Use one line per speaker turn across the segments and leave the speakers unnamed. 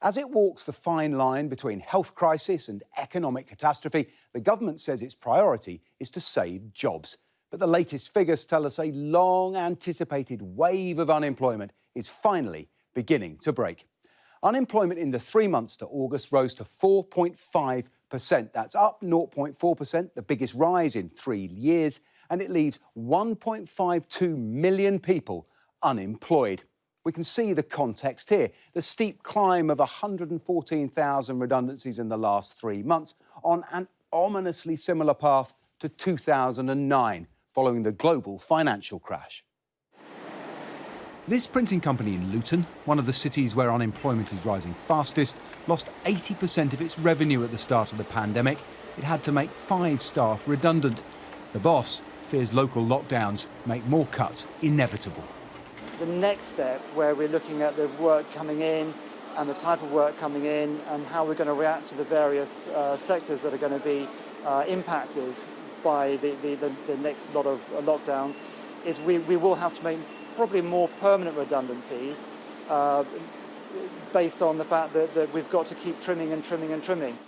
As it walks the fine line between health crisis and economic catastrophe, the government says its priority is to save jobs. But the latest figures tell us a long-anticipated wave of unemployment is finally beginning to break. Unemployment in the 3 months to August rose to 4.5%. That's up 0.4%, the biggest rise in 3 years, and it leaves 1.52 million people unemployed. We can see the context here. The steep climb of 114,000 redundancies in the last 3 months on an ominously similar path to 2009, following the global financial crash. This printing company in Luton, one of the cities where unemployment is rising fastest, lost 80% of its revenue at the start of the pandemic. It had to make 5 staff redundant. The boss fears local lockdowns make more cuts inevitable.
The next step, where we're looking at the work coming in and the type of work coming in and how we're going to react to the various sectors that are going to be impacted by the next lot of lockdowns, is we will have to make probably more permanent redundancies based on the fact that we've got to keep trimming and trimming and trimming.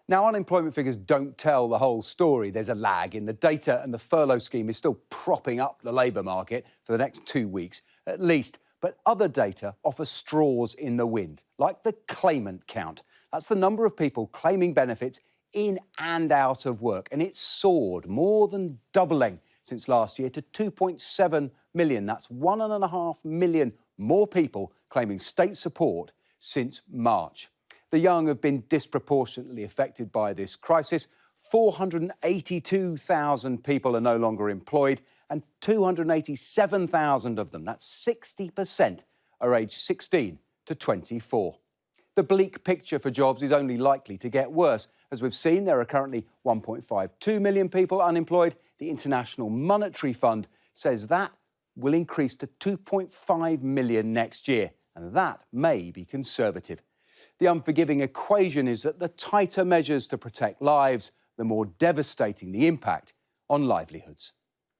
Now, unemployment figures don't tell the whole story. There's a lag in the data, and the furlough scheme is still propping up the labour market for the next 2 weeks, at least. But other data offers straws in the wind, like the claimant count. That's the number of people claiming benefits in and out of work, and it's soared, more than doubling since last year to 2.7 million. That's 1.5 million more people claiming state support since March. The young have been disproportionately affected by this crisis. 482,000 people are no longer employed, and 287,000 of them, that's 60%, are aged 16 to 24. The bleak picture for jobs is only likely to get worse. As we've seen, there are currently 1.52 million people unemployed. The International Monetary Fund says that will increase to 2.5 million next year, and that may be conservative. The unforgiving equation is that the tighter measures to protect lives, the more devastating the impact on livelihoods.